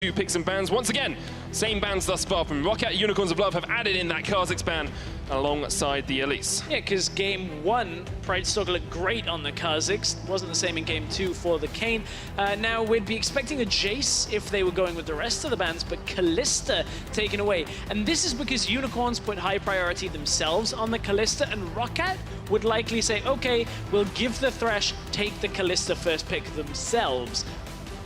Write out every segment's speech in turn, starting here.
Two picks and bans. Once again, same bans thus far from ROCCAT. Unicorns of Love have added in that Kha'Zix ban alongside the Elise. Yeah, because game 1, Pridestalker looked great on the Kha'Zix. Wasn't the same in game 2 for the Kayn. Now we'd be expecting a Jace if they were going with the rest of the bans, but Kalista taken away. And this is because Unicorns put high priority themselves on the Kalista, and ROCCAT would likely say, okay, we'll give the Thresh, take the Kalista first pick themselves.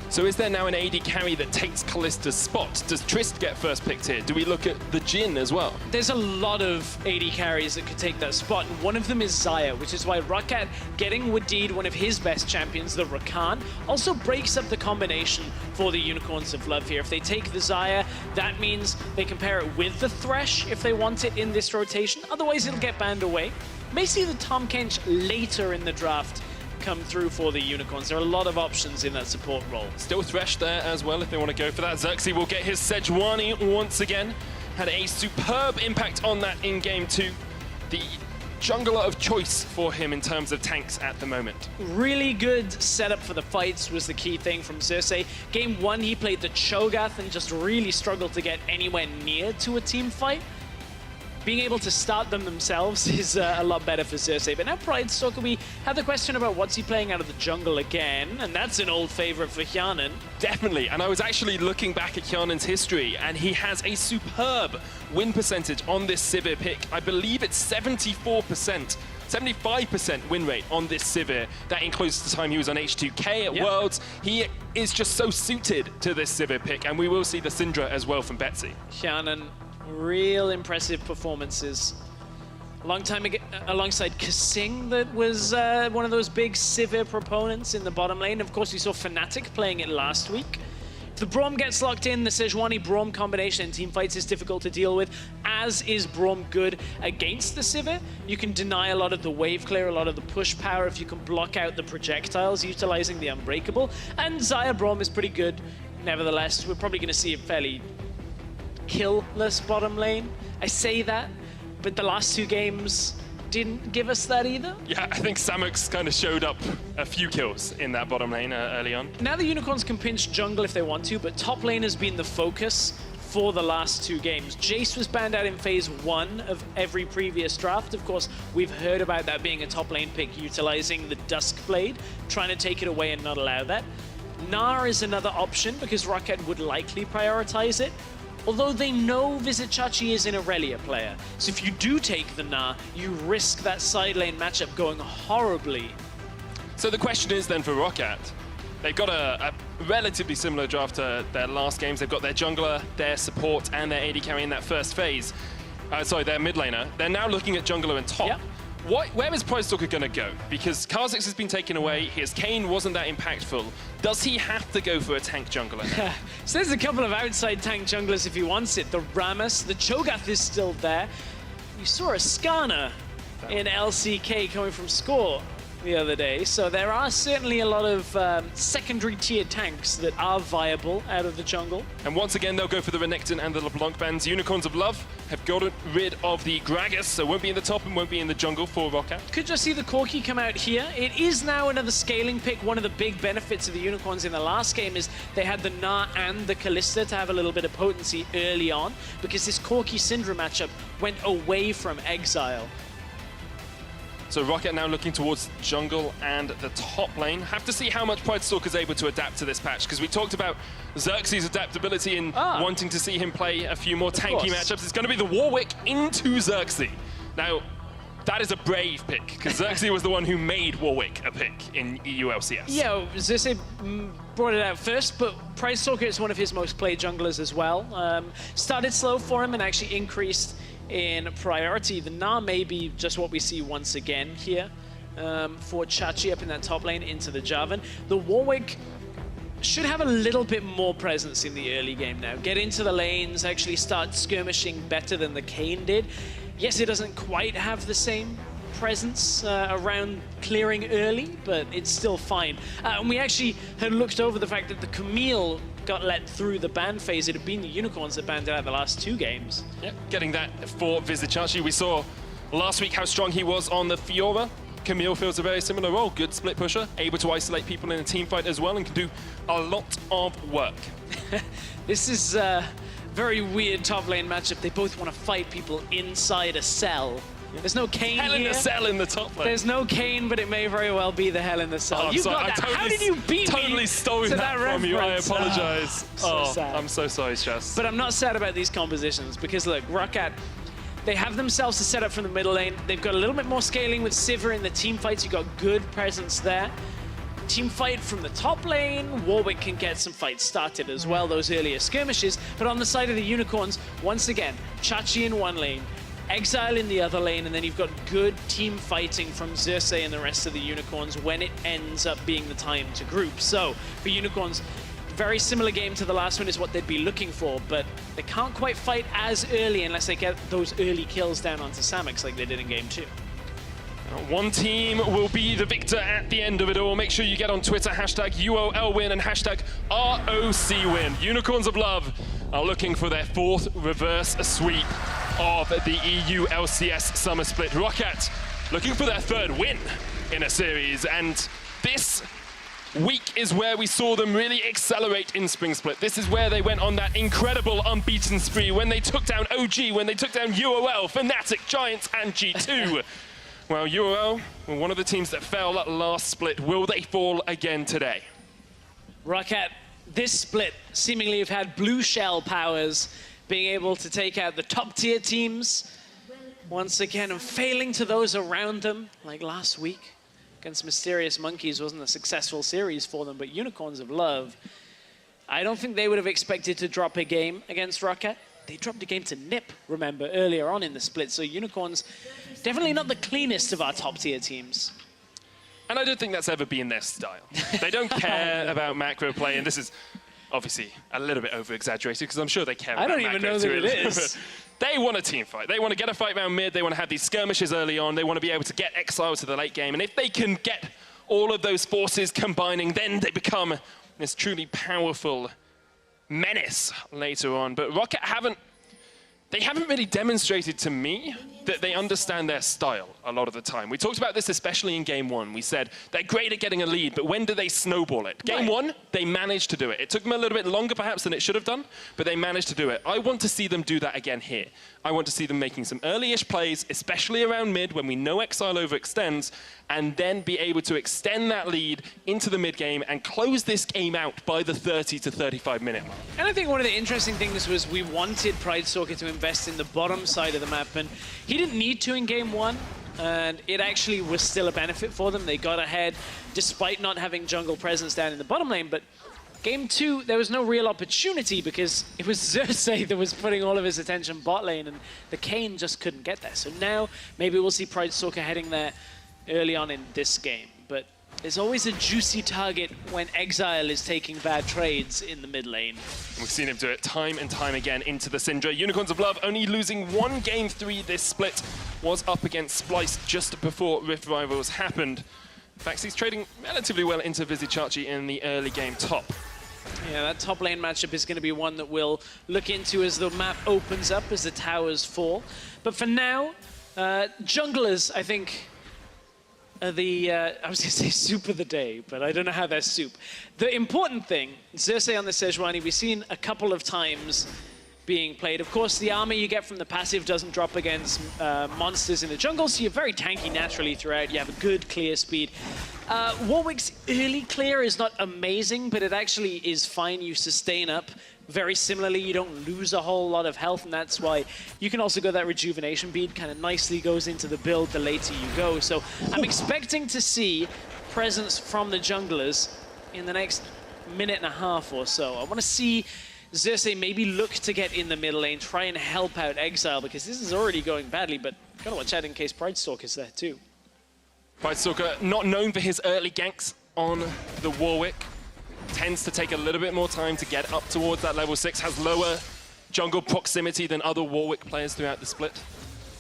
So is there now an AD carry that takes Kalista's spot? Does Trist get first picked here? Do we look at the Jhin as well? There's a lot of AD carries that could take that spot, and one of them is Xayah, which is why ROCCAT getting Wadid, one of his best champions, the Rakan, also breaks up the combination for the Unicorns of Love here. If they take the Xayah, that means they can pair it with the Thresh if they want it in this rotation. Otherwise, it'll get banned away. May see the Tahm Kench later in the draft come through for the Unicorns. There are a lot of options in that support role. Still Thresh there as well if they want to go for that. Xerxes will get his Sejuani once again. Had a superb impact on that in game 2. The jungler of choice for him in terms of tanks at the moment. Really good setup for the fights was the key thing from Xerxes. Game 1, he played the Cho'Gath and just really struggled to get anywhere near to a team fight. Being able to start them themselves is a lot better for Xerxes. But now Pridestalker, we have the question about what's he playing out of the jungle again, and that's an old favorite for Hjarnan. Definitely, and I was actually looking back at Hjarnan's history, and he has a superb win percentage on this Sivir pick. I believe it's 74%. 75% win rate on this Sivir. That includes the time he was on H2K at Worlds. He is just so suited to this Sivir pick, and we will see the Syndra as well from Betsy. Hjarnan, real impressive performances. A long time ago, alongside Kasing, that was one of those big Sivir proponents in the bottom lane. Of course, we saw Fnatic playing it last week. If the Braum gets locked in, the Sejuani-Braum combination in teamfights is difficult to deal with, as is Braum good against the Sivir. You can deny a lot of the wave clear, a lot of the push power if you can block out the projectiles utilizing the Unbreakable. And Xayah Braum is pretty good. Nevertheless, we're probably going to see a fairly kill-less bottom lane. I say that, but the last 2 games didn't give us that either. Yeah, I think Samux kind of showed up a few kills in that bottom lane early on. Now the Unicorns can pinch jungle if they want to, but top lane has been the focus for the last 2 games. Jace was banned out in phase 1 of every previous draft. Of course, we've heard about that being a top lane pick, utilizing the Duskblade, trying to take it away and not allow that. Gnar is another option because ROCCAT would likely prioritize it. Although they know Vizicsacsi is an Irelia player. So if you do take the Gnar, you risk that side lane matchup going horribly. So the question is then for ROCCAT, they've got a relatively similar draft to their last games. They've got their jungler, their support, and their AD carry in that first phase. Sorry, their mid laner. They're now looking at jungler and top. Yep. Where is Pridestalker going to go? Because Kha'Zix has been taken away, his Kayn wasn't that impactful. Does he have to go for a tank jungler now? So there's a couple of outside tank junglers if he wants it. The Rammus, the Cho'Gath is still there. You saw a Skarner in LCK coming from Score the other day. So there are certainly a lot of secondary tier tanks that are viable out of the jungle. And once again, they'll go for the Renekton and the LeBlanc bans. Unicorns of Love have gotten rid of the Gragas, so won't be in the top and won't be in the jungle for ROCCAT. Could just see the Corki come out here. It is now another scaling pick. One of the big benefits of the Unicorns in the last game is they had the Gnar and the Kalista to have a little bit of potency early on, because this Corki Syndra matchup went away from Exile. So ROCCAT now looking towards jungle and the top lane. Have to see how much Pridestalker is able to adapt to this patch, because we talked about Xerxes' adaptability in wanting to see him play a few more tanky matchups. It's going to be the Warwick into Xerxes. Now, that is a brave pick, because Xerxes was the one who made Warwick a pick in EU LCS. Yeah, Xerxes brought it out first, but Pridestalker is one of his most played junglers as well. Started slow for him and actually increased in priority. The Gnar may be just what we see once again here for Chachi up in that top lane into the Jarvan. The Warwick should have a little bit more presence in the early game now. Get into the lanes, actually start skirmishing better than the Kayn did. Yes, it doesn't quite have the same presence around clearing early, but it's still fine. And we actually had looked over the fact that the Camille got let through the ban phase. It had been the Unicorns that banned it out the last 2 games. Yep, getting that for Vizicsacsi. We saw last week how strong he was on the Fiora. Camille fills a very similar role. Good split pusher, able to isolate people in a team fight as well, and can do a lot of work. This is a very weird top lane matchup. They both want to fight people inside a cell. There's no Kayn Hell in here. the cell in the top lane. There's no Kayn, but it may very well be the Hell in the Cell. Oh, You sorry, got that. totally, How did you beat totally me stole to that from you. I reference? apologize. So sad. I'm so sorry, Stress. But I'm not sad about these compositions because look, ROCCAT, they have themselves a setup from the middle lane. They've got a little bit more scaling with Sivir in the team fights. You've got good presence there. Team fight from the top lane, Warwick can get some fights started as well, those earlier skirmishes. But on the side of the Unicorns, once again, Chachi in one lane, Exile in the other lane, and then you've got good team fighting from Xerxes and the rest of the Unicorns when it ends up being the time to group. So for Unicorns, very similar game to the last one is what they'd be looking for, but they can't quite fight as early unless they get those early kills down onto Samix like they did in game 2. One team will be the victor at the end of it all. Make sure you get on Twitter, hashtag UOLWin and hashtag ROCWin. Unicorns of Love are looking for their 4th reverse sweep of the EU LCS Summer Split. ROCCAT looking for their 3rd win in a series, and this week is where we saw them really accelerate in Spring Split. This is where they went on that incredible unbeaten spree when they took down OG, when they took down UOL, Fnatic, Giants, and G2. Well, UOL were one of the teams that fell last split. Will they fall again today? ROCCAT, this split seemingly have had blue shell powers, being able to take out the top tier teams once again and failing to those around them, like last week against Mysterious Monkeys wasn't a successful series for them, but Unicorns of Love, I don't think they would have expected to drop a game against ROCCAT. They dropped a game to Nip, remember, earlier on in the split. So Unicorns, definitely not the cleanest of our top tier teams. And I don't think that's ever been their style. They don't care about macro play, and this is obviously a little bit over-exaggerated because I'm sure they care about macro. I don't even know that it is. They want a team fight. They want to get a fight round mid. They want to have these skirmishes early on. They want to be able to get Exile to the late game. And if they can get all of those forces combining, then they become this truly powerful menace later on. But ROCCAT haven't really demonstrated to me that they understand their style a lot of the time. We talked about this especially in game 1. We said they're great at getting a lead, but when do they snowball it? Game 1, they managed to do it. It took them a little bit longer perhaps than it should have done, but they managed to do it. I want to see them do that again here. I want to see them making some early-ish plays, especially around mid when we know Exile overextends, and then be able to extend that lead into the mid game and close this game out by the 30 to 35 minute mark. And I think one of the interesting things was we wanted Pridestalker to invest in the bottom side of the map, and he didn't need to in game 1, and it actually was still a benefit for them. They got ahead despite not having jungle presence down in the bottom lane, but game 2, there was no real opportunity because it was Xerxes that was putting all of his attention bot lane, and the Kayn just couldn't get there. So now maybe we'll see Pridestalker heading there early on in this game, but there's always a juicy target when Exile is taking bad trades in the mid lane. We've seen him do it time and time again into the Syndra. Unicorns of Love only losing 1 game 3 this split, was up against Splice just before Rift Rivals happened. In fact, he's trading relatively well into Vizichachi in the early game top. Yeah, that top lane matchup is going to be one that we'll look into as the map opens up, as the towers fall. But for now, junglers, I think, I was going to say soup of the day, but I don't know how they're soup. The important thing, Xerxes on the Sejuani, we've seen a couple of times being played. Of course, the armor you get from the passive doesn't drop against monsters in the jungle, so you're very tanky naturally throughout. You have a good clear speed. Warwick's early clear is not amazing, but it actually is fine. You sustain up very similarly. You don't lose a whole lot of health, and that's why you can also go that rejuvenation bead. Kind of nicely goes into the build the later you go. So I'm expecting to see presence from the junglers in the next minute and a half or so. I want to see Xerxes maybe look to get in the middle lane, try and help out Exile, because this is already going badly, but gotta watch out in case Pridestalker's there too. Pridestalker, not known for his early ganks on the Warwick, tends to take a little bit more time to get up towards that level 6, has lower jungle proximity than other Warwick players throughout the split.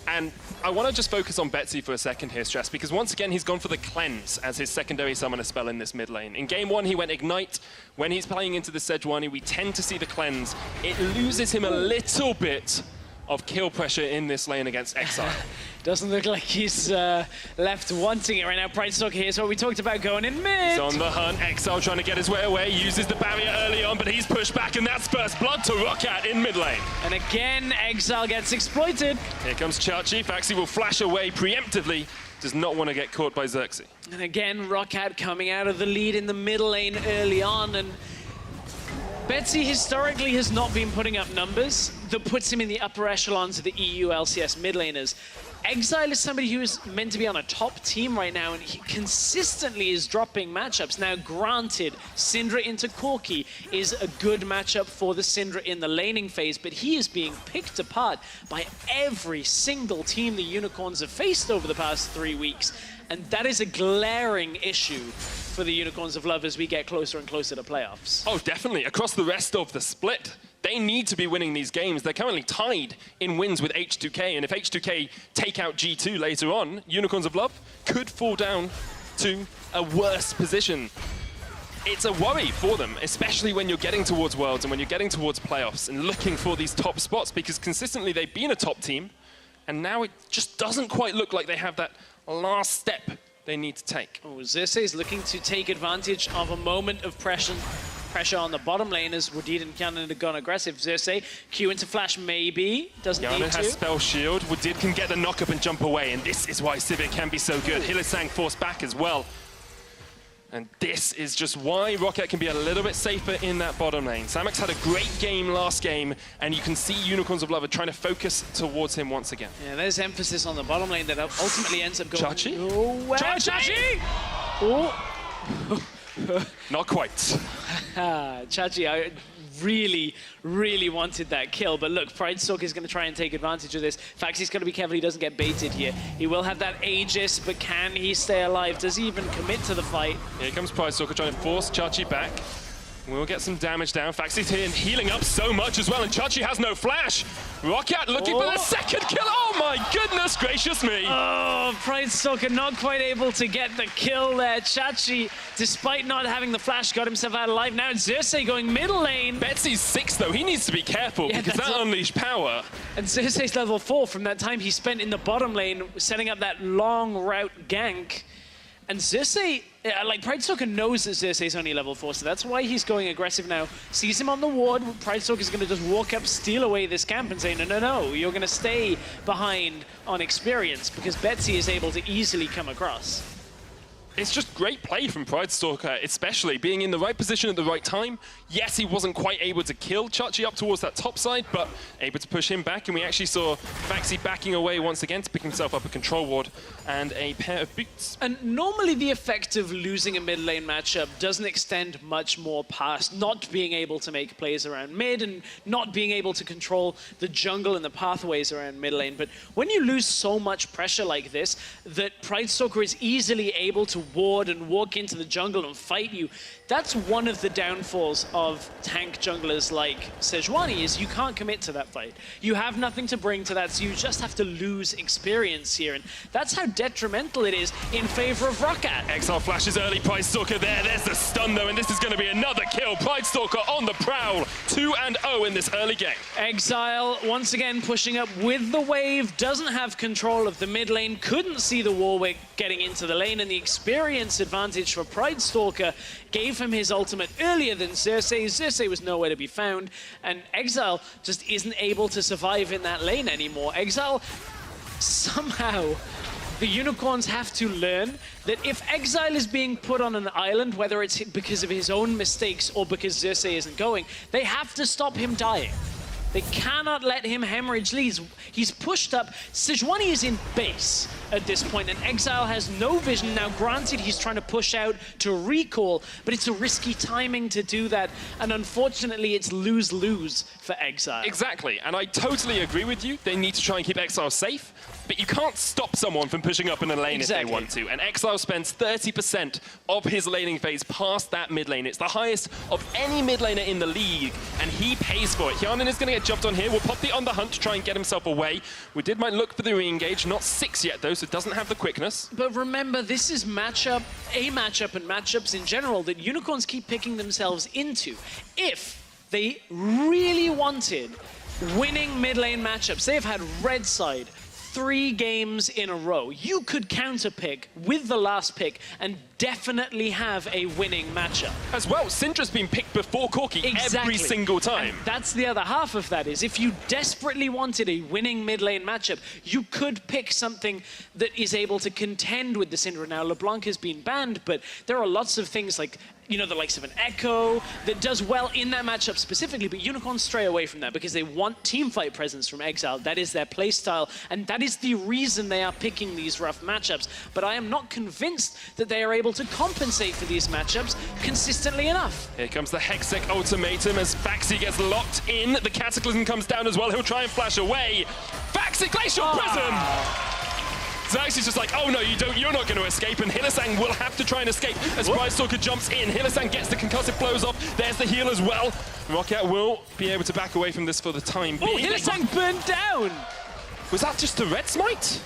And I want to just focus on Betsy for a second here, Stress, because once again he's gone for the Cleanse as his secondary summoner spell in this mid lane. In game 1 he went Ignite. When he's playing into the Sejuani, we tend to see the Cleanse. It loses him a little bit of kill pressure in this lane against Exile. Doesn't look like he's left wanting it right now. Pridestalker, here's what we talked about going in mid. He's on the hunt. Exile trying to get his way away. Uses the barrier early on, but he's pushed back, and that's first blood to ROCCAT in mid lane. And again, Exile gets exploited. Here comes Chachi. Faxi will flash away preemptively. Does not want to get caught by Xerxes. And again, ROCCAT coming out of the lead in the middle lane early on. And Betsy historically has not been putting up numbers that puts him in the upper echelons of the EU LCS mid laners. Exile is somebody who is meant to be on a top team right now, and he consistently is dropping matchups. Now, granted, Syndra into Corki is a good matchup for the Syndra in the laning phase, but he is being picked apart by every single team the Unicorns have faced over the past 3 weeks. And that is a glaring issue for the Unicorns of Love as we get closer and closer to playoffs. Oh, definitely. Across the rest of the split, they need to be winning these games. They're currently tied in wins with H2K, and if H2K take out G2 later on, Unicorns of Love could fall down to a worse position. It's a worry for them, especially when you're getting towards Worlds and when you're getting towards playoffs and looking for these top spots, because consistently they've been a top team, and now it just doesn't quite look like they have that last step they need to take. Oh, Xerxes is looking to take advantage of a moment of pressure on the bottom lane as Wadid and Cannon have gone aggressive. Xerxes, Q into flash maybe, doesn't need to. Has spell shield. Wadid can get the knock up and jump away, and this is why Civic can be so good. Hillisang forced back as well. And this is just why ROCCAT can be a little bit safer in that bottom lane. Samex had a great game last game, and you can see Unicorns of Love are trying to focus towards him once again. Yeah, there's emphasis on the bottom lane that ultimately ends up going... Chachi? Oh, Chachi! Oh. Not quite. Chachi, I really wanted that kill, but look, Pridestalker is going to try and take advantage of this. Faxi's got to be careful he doesn't get baited here. He will have that Aegis, but can he stay alive? Does he even commit to the fight? Here comes Pridestalker trying to force Chachi back. We'll get some damage down. Faxi's here and healing up so much as well, and Chachi has no flash. ROCCAT looking for the second kill. Oh my goodness gracious me. Oh, Pridestalker not quite able to get the kill there. Chachi, despite not having the flash, got himself out alive. Now it's Xerxes going middle lane. Betsy's 6 though. He needs to be careful because that unleashed power. And Xerxes level 4 from that time he spent in the bottom lane setting up that long route gank. And Xerxes, like Pridestalker knows that Xerxes is only level 4, so that's why he's going aggressive now. Sees him on the ward, Pridestalker is going to just walk up, steal away this camp and say, no, you're going to stay behind on experience, because Betsy is able to easily come across. It's just great play from Pridestalker, especially being in the right position at the right time. Yes, he wasn't quite able to kill Chachi up towards that top side, but able to push him back, and we actually saw Faxi backing away once again to pick himself up a control ward and a pair of boots. And normally the effect of losing a mid lane matchup doesn't extend much more past not being able to make plays around mid and not being able to control the jungle and the pathways around mid lane. But when you lose so much pressure like this, that Pridestalker is easily able to ward and walk into the jungle and fight you, that's one of the downfalls of tank junglers like Sejuani, is you can't commit to that fight. You have nothing to bring to that, so you just have to lose experience here, and that's how detrimental it is in favor of ROCCAT. Exile flashes early, Pridestalker there. There's the stun though, and this is going to be another kill. Pridestalker on the prowl, 2-0 in this early game. Exile once again pushing up with the wave, doesn't have control of the mid lane, couldn't see the Warwick getting into the lane, and the experience advantage for Pridestalker gave him his ultimate earlier than Xerxes. Xerxes was nowhere to be found, and Exile just isn't able to survive in that lane anymore. Exile, somehow, the Unicorns have to learn that if Exile is being put on an island, whether it's because of his own mistakes or because Xerxes isn't going, they have to stop him dying. They cannot let him hemorrhage leads. He's pushed up. Sejuani is in base at this point, and Exile has no vision. Now, granted, he's trying to push out to recall, but it's a risky timing to do that, and unfortunately, it's lose-lose for Exile. Exactly, and I totally agree with you. They need to try and keep Exile safe, but you can't stop someone from pushing up in a lane if they want to. And Exile spends 30% of his laning phase past that mid lane. It's the highest of any mid laner in the league, and he pays for it. Hyanin is going to get jumped on here. We'll pop the on the hunt to try and get himself away. We might look for the re-engage. Not 6 yet, though, so it doesn't have the quickness. But remember, this is a matchup and matchups in general that Unicorns keep picking themselves into. If they really wanted winning mid lane matchups. They've had red side 3 games in a row. You could counterpick with the last pick and definitely have a winning matchup. As well, Syndra's been picked before Corki every single time. And that's the other half of that, is if you desperately wanted a winning mid lane matchup, you could pick something that is able to contend with the Syndra. Now, LeBlanc has been banned, but there are lots of things like, you know, the likes of an Echo that does well in that matchup specifically, but Unicorns stray away from that because they want teamfight presence from Exile. That is their playstyle, and that is the reason they are picking these rough matchups. But I am not convinced that they are able to compensate for these matchups consistently enough. Here comes the Hextech ultimatum as Faxi gets locked in. The Cataclysm comes down as well. He'll try and flash away. Faxi, Glacial Prism! Xerxes just like, oh no, you're not going to escape, and Hylissang will have to try and escape as Pridestalker jumps in. Hylissang gets the concussive blows off. There's the heal as well. ROCCAT will be able to back away from this for the time being. Oh, Hylissang burned down! Was that just the red smite?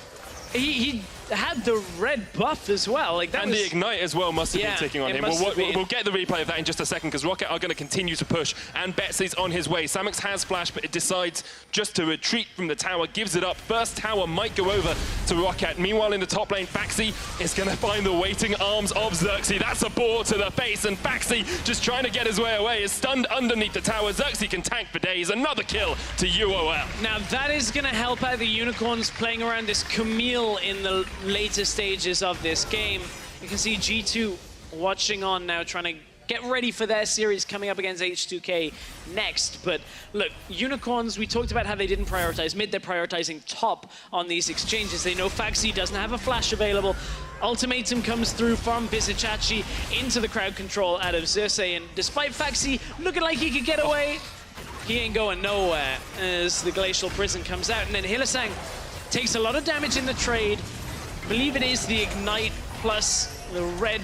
He had the red buff as well. Like that and the ignite as well must have been ticking on him. We'll get the replay of that in just a second because ROCCAT are going to continue to push, and Betsy's on his way. Samux has flash, but it decides just to retreat from the tower, gives it up. First tower might go over to ROCCAT. Meanwhile, in the top lane, Faxi is going to find the waiting arms of Xerxes. That's a ball to the face, and Faxi, just trying to get his way away, is stunned underneath the tower. Xerxes can tank for days. Another kill to UOL. Now that is going to help out the Unicorns playing around this Camille in the later stages of this game. You can see G2 watching on now, trying to get ready for their series coming up against H2K next. But look, Unicorns, we talked about how they didn't prioritize mid, they're prioritizing top on these exchanges. They know Faxi doesn't have a flash available. Ultimatum comes through from Vizicachi into the crowd control out of Xerxes, and despite Faxi looking like he could get away, he ain't going nowhere as the Glacial Prison comes out. And then Hylissang takes a lot of damage in the trade. I believe it is the ignite plus the red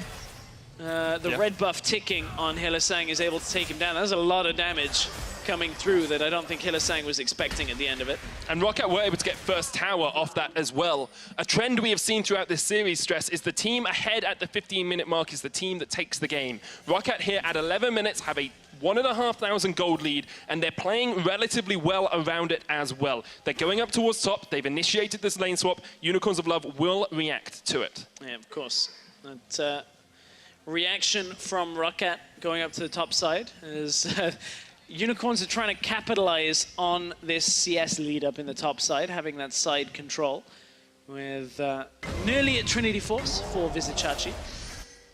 red buff ticking on Hylissang is able to take him down. That's a lot of damage coming through that I don't think Hylissang was expecting at the end of it. And ROCCAT were able to get first tower off that as well. A trend we have seen throughout this series, Stress, is the team ahead at the 15-minute mark is the team that takes the game. ROCCAT here at 11 minutes have a 1,500 gold lead, and they're playing relatively well around it as well. They're going up towards top. They've initiated this lane swap. Unicorns of Love will react to it. Yeah, of course. That reaction from ROCCAT going up to the top side is Unicorns are trying to capitalize on this CS lead up in the top side, having that side control with nearly at Trinity Force for Vizicachi.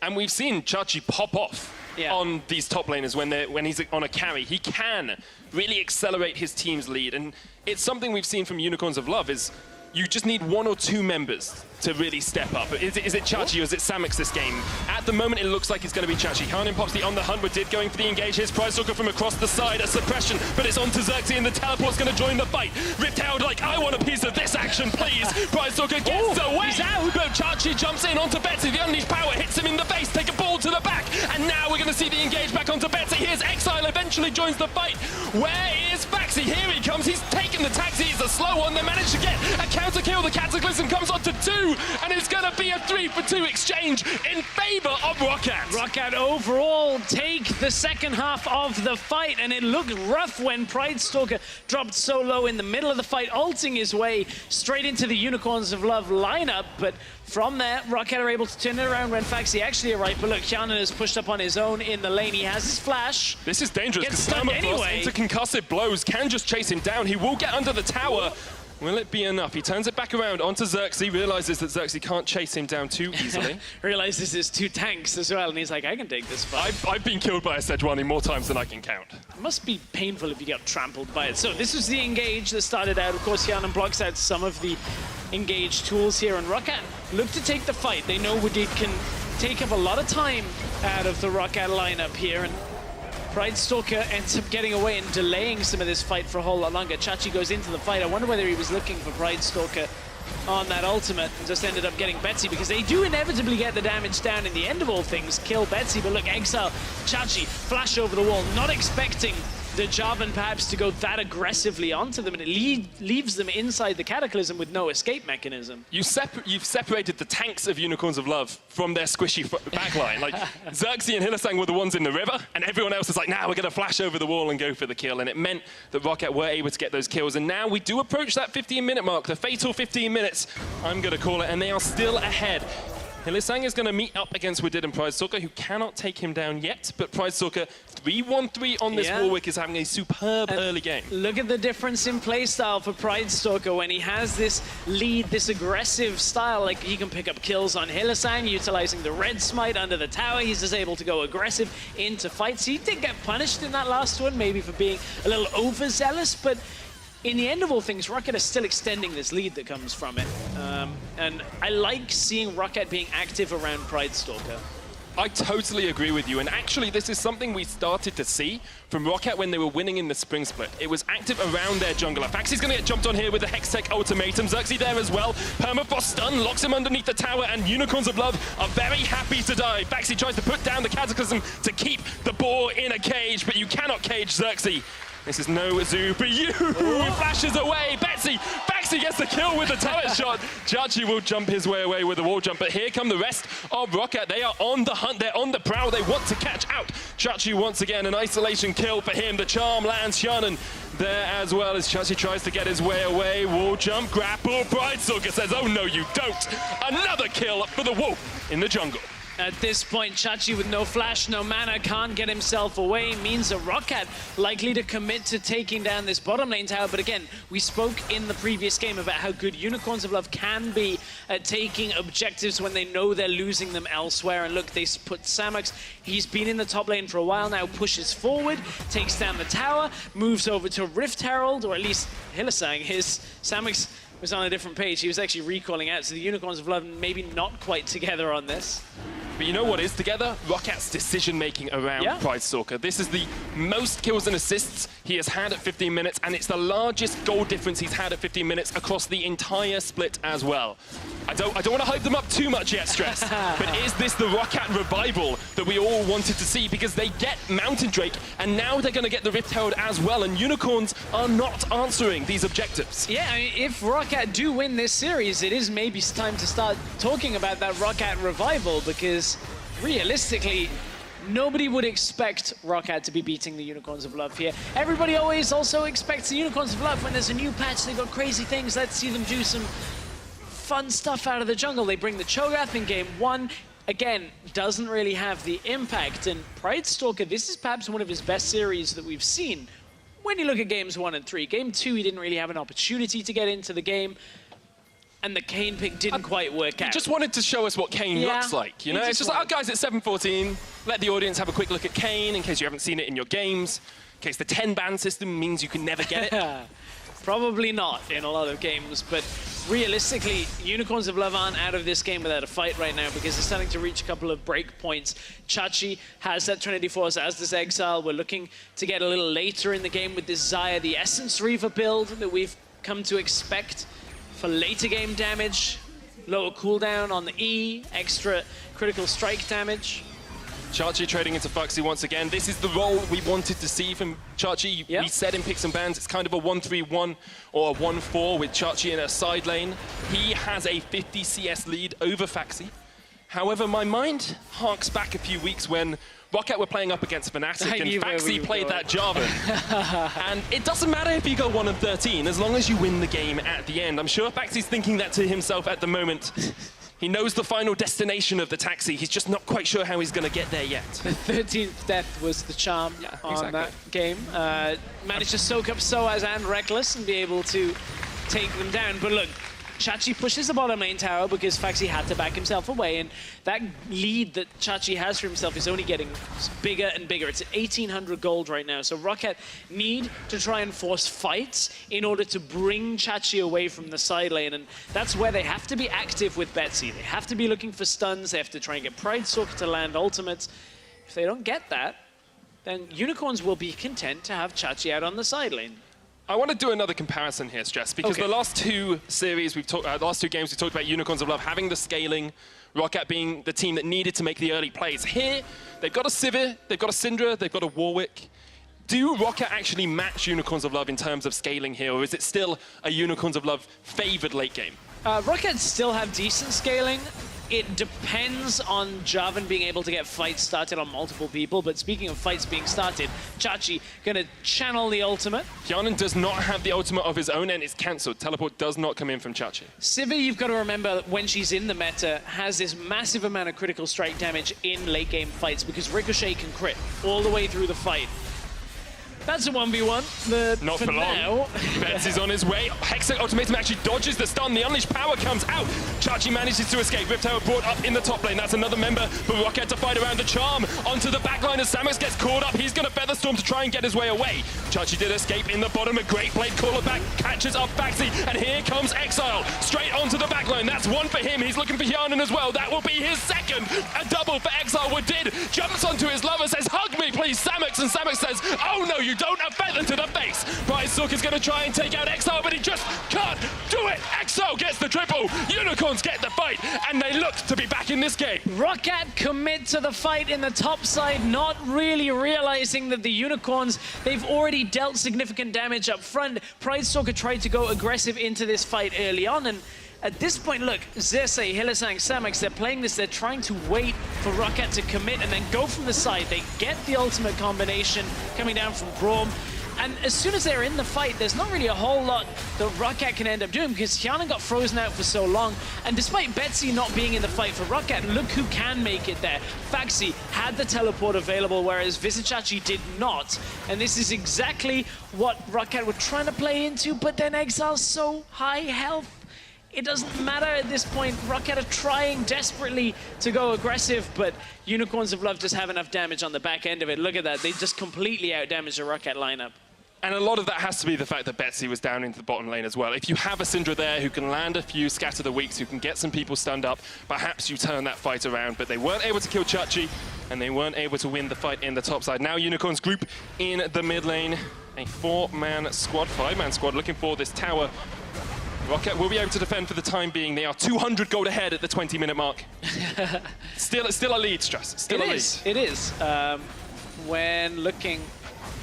And we've seen Chachi pop off on these top laners when he's on a carry. He can really accelerate his team's lead, and it's something we've seen from Unicorns of Love is you just need 1 or 2 members to really step up. Is it Chachi or is it Samux this game? At the moment, it looks like it's going to be Chachi. Hanin pops the on the hunt, but did going for the engage. Here's Pridestalker from across the side, a suppression, but it's on to Xerxes, and the teleport's going to join the fight. Ripped out like, I want a piece of this action, please. Pridestalker gets away, he's out, but Chachi jumps in onto Betsy. The unleashed power hits him in the face, take a ball to the back, and now we're going to see the engage back onto Betsy. Here's Exile, eventually joins the fight. Where is Faxi? Here he comes, he's taken the taxi, he's the slow one. They managed to get a counter kill. The Cataclysm comes onto 2, and it's going to be a 3-for-2 exchange in favor of ROCCAT. ROCCAT overall take the second half of the fight, and it looked rough when Pridestalker dropped so low in the middle of the fight, ulting his way straight into the Unicorns of Love lineup. But from there, ROCCAT are able to turn it around when Faxi actually arrived. But look, Hanin has pushed up on his own in the lane. He has his flash. This is dangerous because stunned anyway. into concussive blows can just chase him down. He will get under the tower. Will it be enough? He turns it back around onto Xerxes, realizes that Xerxes can't chase him down too easily. Realizes there's 2 tanks as well, and he's like, I can take this fight. I've been killed by a Sejuani more times than I can count. It must be painful if you get trampled by it. So this was the engage that started out. Of course, Hanin blocks out some of the engage tools here, and ROCCAT look to take the fight. They know Wadid can take up a lot of time out of the ROCCAT lineup here, and Pridestalker ends up getting away and delaying some of this fight for a whole lot longer. Chachi goes into the fight. I wonder whether he was looking for Pridestalker on that ultimate and just ended up getting Betsy, because they do inevitably get the damage down in the end of all things, kill Betsy. But look, Exile, Chachi, flash over the wall, not expecting the Jarvan perhaps to go that aggressively onto them, and it leaves them inside the Cataclysm with no escape mechanism. You've separated the tanks of Unicorns of Love from their squishy backline. Like, Xerxes and Hylissang were the ones in the river, and everyone else was like, nah, we're going to flash over the wall and go for the kill. And it meant that ROCCAT were able to get those kills. And now we do approach that 15-minute mark, the fatal 15 minutes, I'm going to call it, and they are still ahead. Hylissang is going to meet up against Widid and Pridestalker, who cannot take him down yet, but Pridestalker 3-1-3 on this Warwick is having a superb early game. Look at the difference in playstyle for Pridestalker when he has this lead, this aggressive style. Like, he can pick up kills on Hylissang, utilizing the red smite under the tower. He's just able to go aggressive into fights. He did get punished in that last one, maybe for being a little overzealous, but in the end of all things, ROCCAT is still extending this lead that comes from it. And I like seeing ROCCAT being active around Pridestalker. I totally agree with you, and actually this is something we started to see from ROCCAT when they were winning in the spring split. It was active around their jungler. Faxi's going to get jumped on here with the Hextech ultimatum. Xerxes there as well. Permafrost stun, locks him underneath the tower, and Unicorns of Love are very happy to die. Faxi tries to put down the Cataclysm to keep the boar in a cage, but you cannot cage Xerxes. This is no zoo for you. Flashes away. Faxi gets the kill with the turret shot. Chachi will jump his way away with the wall jump. But here come the rest of ROCCAT. They are on the hunt. They're on the prowl. They want to catch out Chachi once again. An isolation kill for him. The charm lands. Shannon there as well as Chachi tries to get his way away. Wall jump, grapple. Pridestalker says, oh no, you don't. Another kill for the wolf in the jungle. At this point, Chachi with no flash, no mana, can't get himself away, means a ROCCAT likely to commit to taking down this bottom lane tower. But again, we spoke in the previous game about how good Unicorns of Love can be at taking objectives when they know they're losing them elsewhere. And look, they put Samux, he's been in the top lane for a while now, pushes forward, takes down the tower, moves over to Rift Herald, or at least Hylissang. His Samux was on a different page. He was actually recalling out, so the Unicorns of Love maybe not quite together on this. But you know what is together? ROCCAT's decision-making around Pridestalker. This is the most kills and assists he has had at 15 minutes, and it's the largest goal difference he's had at 15 minutes across the entire split as well. I don't want to hype them up too much yet, Stress, but is this the ROCCAT revival that we all wanted to see? Because they get Mountain Drake, and now they're going to get the Rift Herald as well, and Unicorns are not answering these objectives. Yeah, I mean, if ROCCAT do win this series, it is maybe time to start talking about that ROCCAT revival, because realistically, nobody would expect ROCCAT to be beating the Unicorns of Love here. Everybody always also expects the Unicorns of Love when there's a new patch, they got crazy things, let's see them do some fun stuff out of the jungle. They bring the Cho'Gath in game 1. Again, doesn't really have the impact. And Pridestalker, this is perhaps one of his best series that we've seen. When you look at games 1 and 3, game 2, he didn't really have an opportunity to get into the game. And the Kayn pick didn't quite work out. He just wanted to show us what Kayn looks like, you know? It's just like, oh, guys, it's 7:14. Let the audience have a quick look at Kayn in case you haven't seen it in your games. In case the 10-ban system means you can never get it. Probably not in a lot of games, but realistically, Unicorns of Love aren't out of this game without a fight right now because they're starting to reach a couple of break points. Chachi has that Trinity Force, as does Exile. We're looking to get a little later in the game with this Xayah, the Essence Reaver build that we've come to expect for later game damage. Lower cooldown on the E, extra critical strike damage. Chachi trading into Faxi once again. This is the role we wanted to see from Chachi. We said in Picks and Bans, it's kind of a 1-3-1 or a 1-4 with Chachi in a side lane. He has a 50 CS lead over Faxi. However, my mind harks back a few weeks when ROCCAT were playing up against Fnatic and Faxi played that Jarvan. And it doesn't matter if you go 1-13 as long as you win the game at the end. I'm sure Faxi's thinking that to himself at the moment. He knows the final destination of the taxi. He's just not quite sure how he's going to get there yet. The 13th death was the charm on that game. Managed to soak up Soaz and Reckless and be able to take them down. But look, Chachi pushes the bottom lane tower because Faxi had to back himself away, and that lead that Chachi has for himself is only getting bigger and bigger. It's at 1,800 gold right now, so ROCCAT need to try and force fights in order to bring Chachi away from the side lane, and that's where they have to be active with Betsy. They have to be looking for stuns, they have to try and get Pridestalker to land ultimates. If they don't get that, then Unicorns will be content to have Chachi out on the side lane. I want to do another comparison here, Stress, because the last two series we've talked, the last two games we talked about Unicorns of Love having the scaling, ROCCAT being the team that needed to make the early plays. Here, they've got a Sivir, they've got a Syndra, they've got a Warwick. Do ROCCAT actually match Unicorns of Love in terms of scaling here, or is it still a Unicorns of Love favored late game? ROCCAT still have decent scaling. It depends on Jarvan being able to get fights started on multiple people, but speaking of fights being started, Chachi gonna channel the ultimate. Hyanan does not have the ultimate of his own and it's cancelled. Teleport does not come in from Chachi. Sivir, you've got to remember, when she's in the meta, has this massive amount of critical strike damage in late game fights because Ricochet can crit all the way through the fight. That's a 1v1, but not for long. Now... Betsy's on his way. Hexa Ultimatum actually dodges the stun. The Unleashed Power comes out. Chachi manages to escape. Rift Tower brought up in the top lane. That's another member for ROCCAT to fight around the charm. Onto the back line as Samus gets caught up. He's going to Featherstorm to try and get his way away. Chachi did escape in the bottom. A great blade caller back catches up Baxi. And here comes Exile. Straight onto the back line. That's one for him. He's looking for Hyanan as well. That will be his second. A double for Exile would did. Jumps onto his lover, says, hug me please, Samus. And Samus says, oh no, you don't. A feather to the face. Brightstalker's going to try and take out Exile, but he just can't do it. Exile gets the triple. Unicorns get the fight, and they look to be back in this game. ROCCAT commit to the fight in the top side, not really realizing that the Unicorns, they've already dealt significant damage up front. Pridestalker tried to go aggressive into this fight early on, and at this point, look, Xerxes, Hylissang, Samux, they're playing this, they're trying to wait for ROCCAT to commit and then go from the side. They get the ultimate combination coming down from Braum. And as soon as they're in the fight, there's not really a whole lot that ROCCAT can end up doing because Hyanan got frozen out for so long. And despite Betsy not being in the fight for ROCCAT, look who can make it there. Faxi had the teleport available, whereas Vizichachi did not. And this is exactly what ROCCAT were trying to play into, but then Exile's so high health. It doesn't matter at this point. ROCCAT are trying desperately to go aggressive, but Unicorns of Love just have enough damage on the back end of it. Look at that. They just completely outdamaged the ROCCAT lineup. And a lot of that has to be the fact that Betsy was down into the bottom lane as well. If you have a Syndra there who can land a few, scatter the weaks, who can get some people stunned up, perhaps you turn that fight around. But they weren't able to kill Chachi, and they weren't able to win the fight in the top side. Now Unicorns group in the mid lane. A 4-man squad, 5-man squad looking for this tower. ROCCAT will be able to defend for the time being. They are 200 gold ahead at the 20-minute mark. Still a lead, Strauss. Still a lead. It is. When looking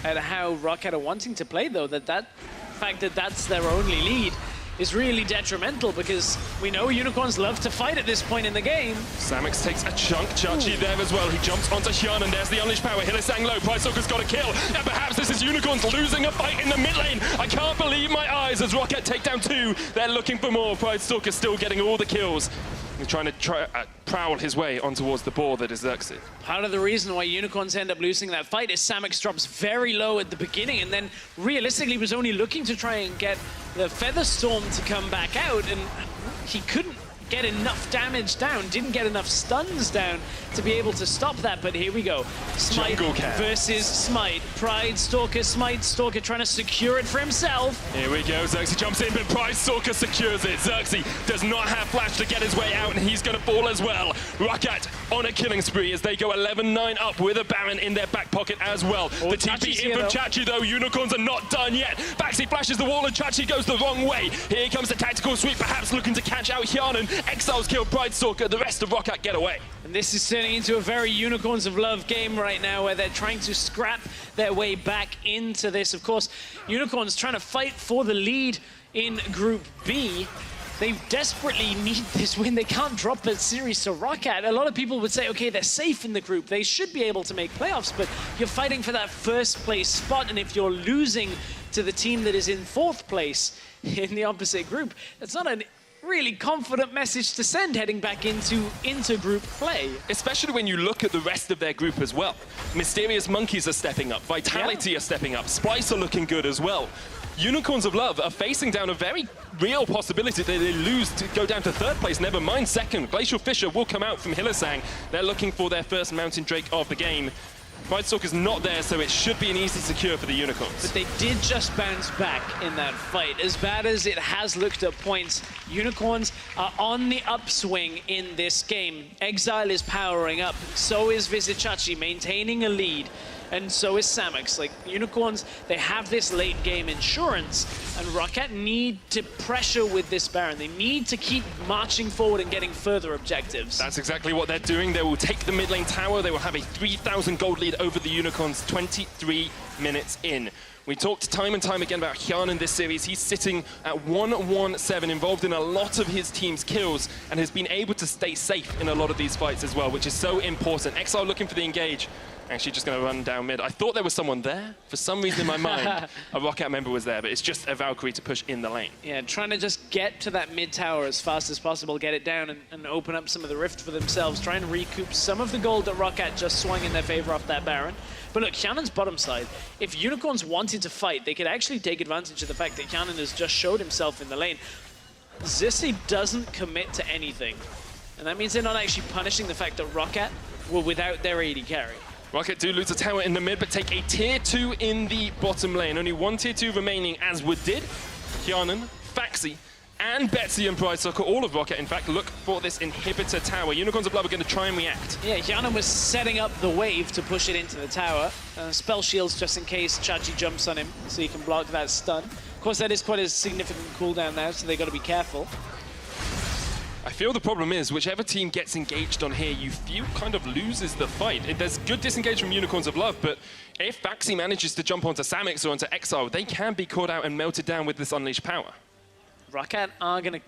at how ROCCAT are wanting to play, though, that fact that that's their only lead is really detrimental because we know Unicorns love to fight at this point in the game. Samux takes a chunk. Chachi there as well. He jumps onto Hyanan. There's the Unleashed Power. Hylissang low. Pridestalker's got a kill. And perhaps this is Unicorns losing a fight in the mid lane. I can't believe my eyes as ROCCAT take down 2. They're looking for more. Pridestalker still getting all the kills. He's trying to prowl his way on towards the ball that is Xerxes. Part of the reason why Unicorns end up losing that fight is Samux drops very low at the beginning and then realistically was only looking to try and get the Featherstorm to come back out, and he couldn't get enough damage down, didn't get enough stuns down to be able to stop that, but here we go. Smite versus Smite. Pridestalker, Smite, Stalker trying to secure it for himself. Here we go, Xerxes jumps in, but Pridestalker secures it. Xerxes does not have flash to get his way out, and he's going to fall as well. ROCCAT on a killing spree as they go 11-9 up with a Baron in their back pocket as well. Oh, the TP in from Chachi though, Unicorns are not done yet. Baxi flashes the wall and Chachi goes the wrong way. Here comes the tactical sweep, perhaps looking to catch out Hyanan. Exiles kill Pridestalker, the rest of ROCCAT get away. And this is turning into a very Unicorns of Love game right now where they're trying to scrap their way back into this. Of course, Unicorns trying to fight for the lead in Group B. They desperately need this win. They can't drop a series to ROCCAT. A lot of people would say, okay, they're safe in the group. They should be able to make playoffs, but you're fighting for that first place spot. And if you're losing to the team that is in 4th place in the opposite group, that's not a really confident message to send heading back into group play. Especially when you look at the rest of their group as well. Mysterious Monkeys are stepping up. Vitality are stepping up. Splice are looking good as well. Unicorns of Love are facing down a very real possibility that they lose to go down to 3rd place, never mind 2nd. Glacial Fisher will come out from Hylissang. They're looking for their first Mountain Drake of the game. Pridestalker's not there, so it should be an easy secure for the Unicorns. But they did just bounce back in that fight. As bad as it has looked at points, Unicorns are on the upswing in this game. Exile is powering up, so is Vizichachi, maintaining a lead. and so is Samux. Like, Unicorns, they have this late game insurance, and ROCCAT need to pressure with this Baron. They need to keep marching forward and getting further objectives. That's exactly what they're doing. They will take the mid lane tower. They will have a 3,000 gold lead over the Unicorns 23 minutes in. We talked time and time again about Hyun in this series. He's sitting at 1-1-7, involved in a lot of his team's kills, and has been able to stay safe in a lot of these fights as well, which is so important. Exile looking for the engage. Actually just going to run down mid. I thought there was someone there. For some reason in my mind, a ROCCAT member was there, but it's just a Valkyrie to push in the lane. Yeah, trying to just get to that mid tower as fast as possible, get it down and open up some of the rift for themselves, trying to recoup some of the gold that ROCCAT just swung in their favor off that Baron. But look, Hyunan's bottom side, if Unicorns wanted to fight, they could actually take advantage of the fact that Hyanan has just showed himself in the lane. Zissi doesn't commit to anything, and that means they're not actually punishing the fact that ROCCAT were without their AD carry. ROCCAT do lose a tower in the mid, but take a tier 2 in the bottom lane. Only one tier 2 remaining, as Wood did. Hyanan, Faxi, and Betsy and Pride Soccer, all of ROCCAT, in fact, look for this inhibitor tower. Unicorns of Blood are going to try and react. Yeah, Hyanan was setting up the wave to push it into the tower. Spell shields just in case Chachi jumps on him, so he can block that stun. Of course, that is quite a significant cooldown now, so they got to be careful. I feel the problem is, whichever team gets engaged on here, you feel kind of loses the fight. There's good disengage from Unicorns of Love, but if Faxi manages to jump onto Samix or onto Exile, they can be caught out and melted down with this unleashed power. ROCCAT are going to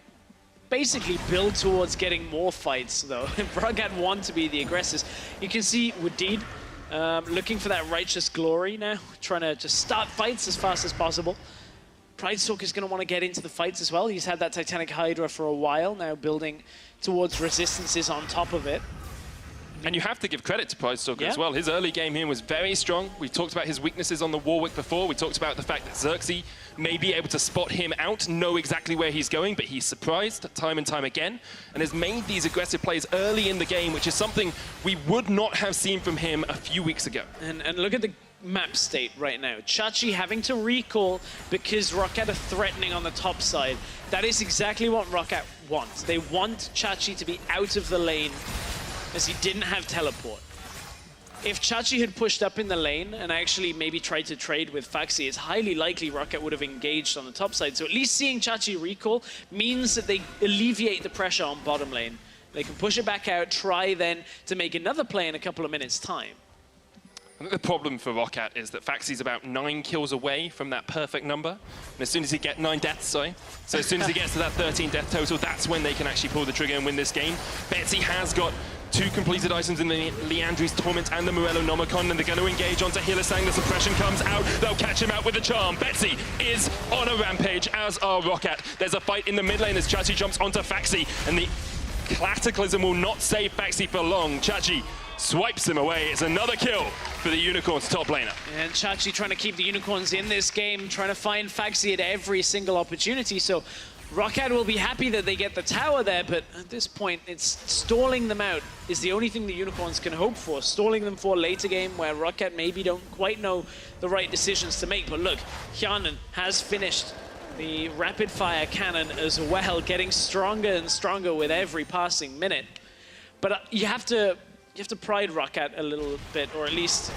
basically build towards getting more fights, though. ROCCAT want to be the aggressors. You can see Wadid looking for that righteous glory now, trying to just start fights as fast as possible. Pride Stalker's going to want to get into the fights as well. He's had that Titanic Hydra for a while, now building towards resistances on top of it. And you have to give credit to Pride Stalker as well. His early game here was very strong. We talked about his weaknesses on the Warwick before. We talked about the fact that Xerxes may be able to spot him out, know exactly where he's going, but he's surprised time and time again, and has made these aggressive plays early in the game, which is something we would not have seen from him a few weeks ago. And look at the map state right now. Chachi having to recall because ROCCAT are threatening on the top side. That is exactly what ROCCAT wants. They want Chachi to be out of the lane as he didn't have teleport. If Chachi had pushed up in the lane and actually maybe tried to trade with Faxi, it's highly likely ROCCAT would have engaged on the top side. So at least seeing Chachi recall means that they alleviate the pressure on bottom lane. They can push it back out, try then to make another play in a couple of minutes' time. I think the problem for ROCCAT is that Faxi's about 9 kills away from that perfect number. And as soon as he gets 9 deaths, so as soon as he gets to that 13 death total, that's when they can actually pull the trigger and win this game. Betsy has got 2 completed items in the Leandri's Torment and the Morello Nomicon, and they're going to engage onto Hillisang. The suppression comes out. They'll catch him out with the charm. Betsy is on a rampage, as are ROCCAT. There's a fight in the mid lane as Chachi jumps onto Faxi, and the Cataclysm will not save Faxi for long. Chachi swipes him away. It's another kill for the Unicorns top laner. And Chachi trying to keep the Unicorns in this game, trying to find Faxi at every single opportunity. So ROCCAT will be happy that they get the tower there, but at this point, it's stalling them out is the only thing the Unicorns can hope for. Stalling them for a later game where ROCCAT maybe don't quite know the right decisions to make. But look, Hyanan has finished the rapid fire cannon as well, getting stronger and stronger with every passing minute. But you have to pride ROCCAT a little bit, or at least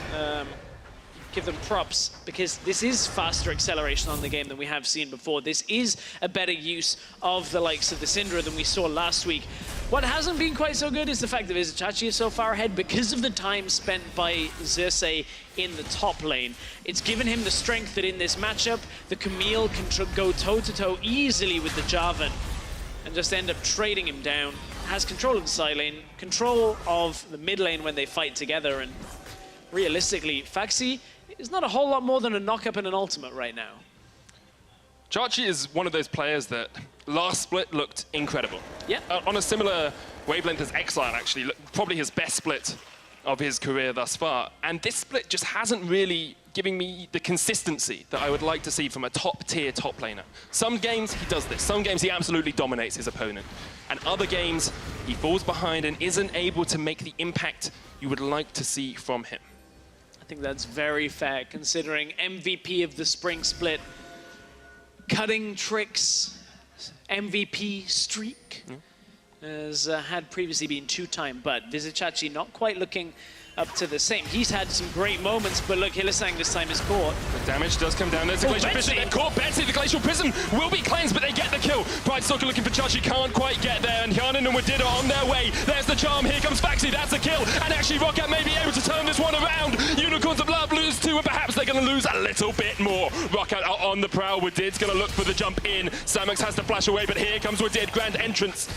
give them props, because this is faster acceleration on the game than we have seen before. This is a better use of the likes of the Syndra than we saw last week. What hasn't been quite so good is the fact that Vizichachi is so far ahead because of the time spent by Xerxes in the top lane. It's given him the strength that in this matchup, the Camille can go toe-to-toe easily with the Jarvan and just end up trading him down. Has control of the side lane, control of the mid lane when they fight together, and realistically, Faxi is not a whole lot more than a knock-up and an ultimate right now. Chachi is one of those players that last split looked incredible. Yeah. On a similar wavelength as Exile, actually, probably his best split of his career thus far. And this split just hasn't really given me the consistency that I would like to see from a top-tier top laner. Some games, he does this. Some games, he absolutely dominates his opponent. And other games, he falls behind and isn't able to make the impact you would like to see from him. I think that's very fair, considering MVP of the spring split, cutting tricks, MVP streak, has had previously been 2-time, but Vizichachi not quite looking up to the same. He's had some great moments, but look, Hylissang this time is caught. The damage does come down. There's a Glacial Prism. They're caught. Betsy, the Glacial Prism will be cleansed, but they get the kill. Pridestalker looking for Chachi, can't quite get there, and Hyanan and Wadid are on their way. There's the charm. Here comes Faxi. That's a kill. And actually, ROCCAT may be able to turn this one around. Unicorns of Love lose 2, and perhaps they're going to lose a little bit more. ROCCAT are on the prowl. Wadid's going to look for the jump in. Samox has to flash away, but here comes Wadid. Grand entrance.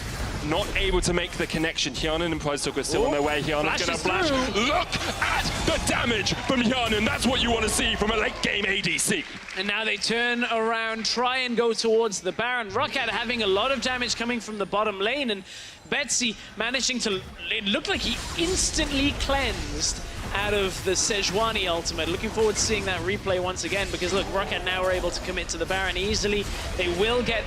Not able to make the connection. Hyanan and Pridestalker are still on their way. Hyanan's going to flash. Look at the damage from Hyanan. That's what you want to see from a late game ADC. And now they turn around, try and go towards the Baron. ROCCAT having a lot of damage coming from the bottom lane, and Betsy managing to, it looked like he instantly cleansed out of the Sejuani ultimate. Looking forward to seeing that replay once again, because look, ROCCAT now are able to commit to the Baron easily. They will get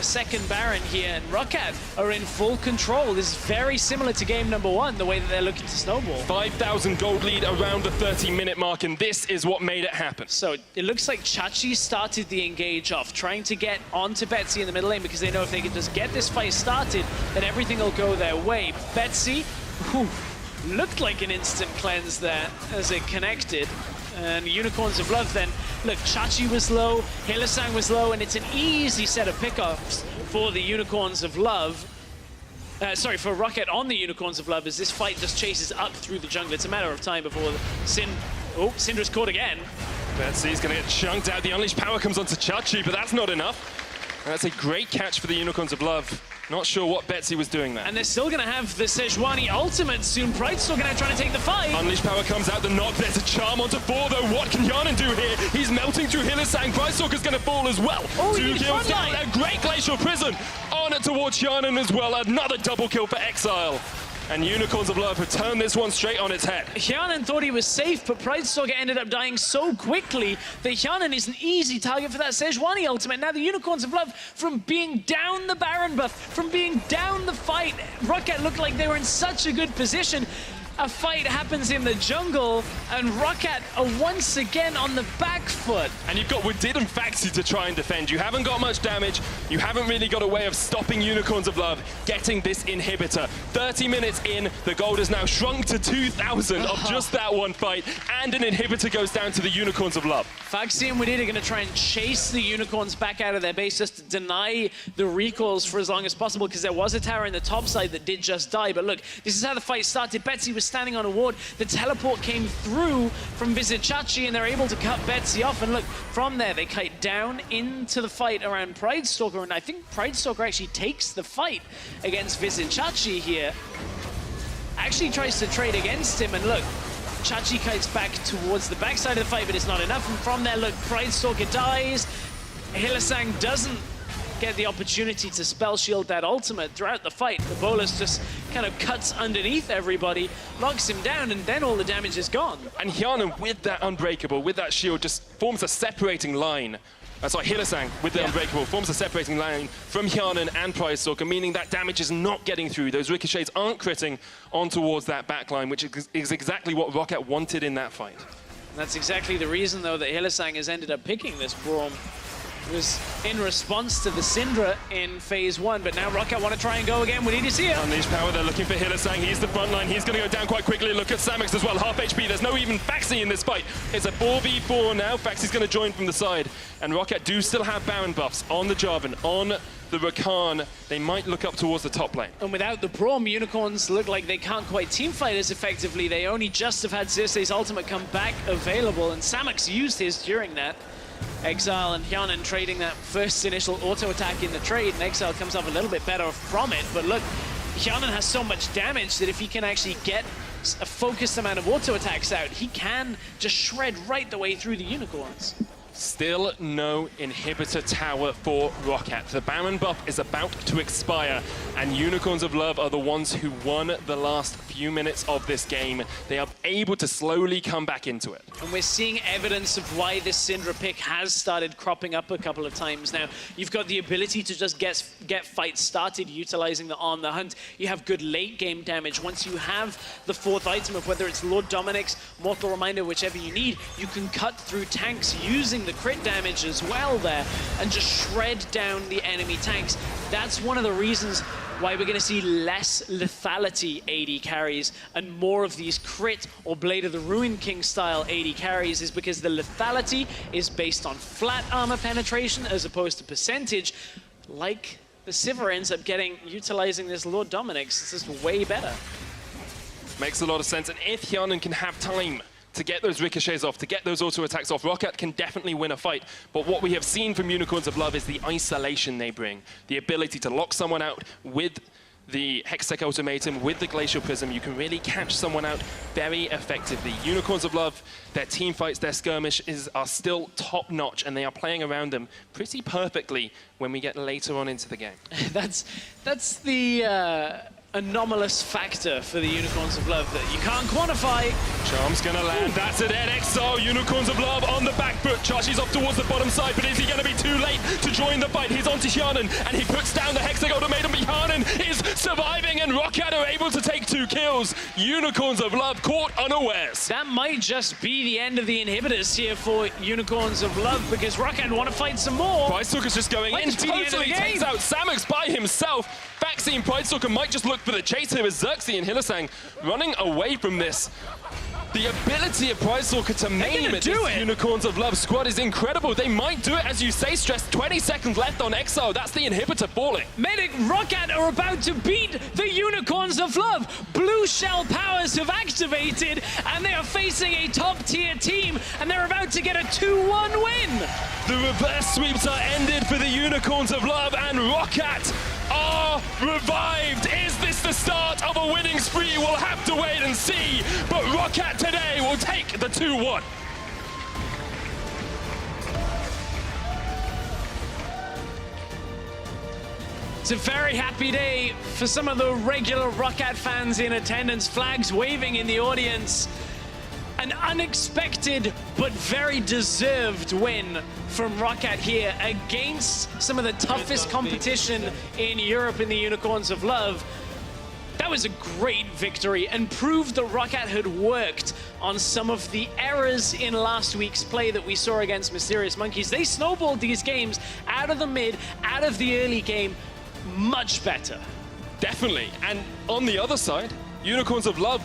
second Baron here, and ROCCAT are in full control. This is very similar to game number 1, the way that they're looking to snowball. 5,000 gold lead around the 30-minute mark, and this is what made it happen. So it looks like Chachi started the engage off, trying to get onto Betsy in the middle lane, because they know if they can just get this fight started, then everything will go their way. Betsy, whew, looked like an instant cleanse there as it connected. And Unicorns of Love then, look, Chachi was low, Hylissang was low, and it's an easy set of pickups for the Unicorns of Love. Sorry, for ROCCAT on the Unicorns of Love, as this fight just chases up through the jungle. It's a matter of time before Syndra's caught again. Betsy's going to get chunked out. The Unleashed Power comes onto Chachi, but that's not enough. That's a great catch for the Unicorns of Love. Not sure what Betsy was doing there. And they're still going to have the Sejuani ultimate soon. Pridestalker now trying to take the fight. Unleashed Power comes out, the knock. There's a charm onto 4, though. What can Hyanan do here? He's melting through Hylissang. Pridestalker's going to fall as well. Oh, 2 kills down. A great Glacial Prism on it towards Hyanan as well. Another double kill for Exile. And Unicorns of Love have turned this one straight on its head. Hyanan thought he was safe, but Pridestalker ended up dying so quickly that Hyanan is an easy target for that Sejuani ultimate. Now the Unicorns of Love, from being down the Baron buff, from being down the fight, ROCCAT looked like they were in such a good position. A fight happens in the jungle, and ROCCAT are once again on the back foot. And you've got Wadid and Faxi to try and defend. You haven't got much damage. You haven't really got a way of stopping Unicorns of Love getting this inhibitor. 30 minutes in, the gold has now shrunk to 2,000 of just that one fight, and an inhibitor goes down to the Unicorns of Love. Faxi and Wadid are going to try and chase the Unicorns back out of their base, just to deny the recalls for as long as possible, because there was a tower in the top side that did just die. But look, this is how the fight started. Betsy was standing on a ward. The teleport came through from Visit Chachi, and they're able to cut Betsy off. And look, from there, they kite down into the fight around Pridestalker, and I think Pridestalker actually takes the fight against Visit Chachi here. Actually tries to trade against him, and look, Chachi kites back towards the backside of the fight, but it's not enough. And from there, look, Pridestalker dies. Hylissang doesn't get the opportunity to spell shield that ultimate throughout the fight. The bolus just kind of cuts underneath everybody, locks him down, and then all the damage is gone. And Hyanan, with that Unbreakable, with that shield, just forms a separating line. Sorry, Hylissang, with the Unbreakable, forms a separating line from Hyanan and Pridestalker, meaning that damage is not getting through. Those ricochets aren't critting on towards that backline, which is exactly what ROCCAT wanted in that fight. And that's exactly the reason, though, that Hylissang has ended up picking this Braum. It was in response to the Syndra in phase 1, but now ROCCAT want to try and go again. We need to see it. Unleashed Power, they're looking for Hylissang. He's the front line. He's going to go down quite quickly. Look at Samox as well, half HP. There's no even Faxi in this fight. It's a 4v4 now. Faxi's going to join from the side. And ROCCAT do still have Baron buffs on the Jarvan, on the Rakan. They might look up towards the top lane. And without the Braum, Unicorns look like they can't quite teamfight as effectively. They only just have had Xerxes' ultimate come back available, and Samox used his during that. Exile and Hyanan trading that first initial auto attack in the trade, and Exile comes off a little bit better from it. But look, Hyanan has so much damage that if he can actually get a focused amount of auto attacks out, he can just shred right the way through the Unicorns. Still no inhibitor tower for ROCCAT. The Baron buff is about to expire, and Unicorns of Love are the ones who won the last few minutes of this game. They are able to slowly come back into it. And we're seeing evidence of why this Syndra pick has started cropping up a couple of times now. You've got the ability to just get fights started utilizing the On the Hunt. You have good late game damage. Once you have the fourth item of whether it's Lord Dominic's, Mortal Reminder, whichever you need, you can cut through tanks using the crit damage as well there and just shred down the enemy tanks. That's one of the reasons why we're going to see less lethality AD carries and more of these crit or Blade of the Ruin King style AD carries, is because the lethality is based on flat armor penetration as opposed to percentage, like the Sivir ends up getting utilizing this Lord Dominik's. This is way better. Makes a lot of sense, and if Hyanan can have time to get those ricochets off, to get those auto attacks off, ROCCAT can definitely win a fight. But what we have seen from Unicorns of Love is the isolation they bring, the ability to lock someone out with the Hextech Ultimatum, with the Glacial Prism. You can really catch someone out very effectively. Unicorns of Love, their team fights, their skirmishes are still top-notch, and they are playing around them pretty perfectly when we get later on into the game. That's the anomalous factor for the Unicorns of Love that you can't quantify. Charm's gonna land, that's a dead XO. Unicorns of Love on the back foot. Chachi's off towards the bottom side, but is he gonna be too late to join the fight? He's onto Hyanan, and he puts down the Hextech Ultimatum, but Hyanan is surviving, and ROCCAT are able to take 2 kills. Unicorns of Love caught unawares. That might just be the end of the inhibitors here for Unicorns of Love, because ROCCAT want to fight some more. Pridestalker's just going in, totally takes out Samux by himself. Vaccine Pridestalker might just look for the chase here as Xerxes and Hylissang running away from this. The ability of Pridestalker to maim this Unicorns of Love squad is incredible. They might do it, as you say, Stress. 20 seconds left on Exile. That's the inhibitor falling. Medic, ROCCAT are about to beat the Unicorns of Love. Blue Shell powers have activated, and they are facing a top-tier team, and they're about to get a 2-1 win. The reverse sweeps are ended for the Unicorns of Love, and ROCCAT are revived. Is this the start of a winning spree? We'll have to wait and see. But ROCCAT today will take the 2-1. It's a very happy day for some of the regular ROCCAT fans in attendance, flags waving in the audience. An unexpected but very deserved win from ROCCAT here against some of the toughest competition in Europe in the Unicorns of Love. That was a great victory and proved that ROCCAT had worked on some of the errors in last week's play that we saw against Mysterious Monkeys. They snowballed these games out of the mid, out of the early game, much better. Definitely. And on the other side, Unicorns of Love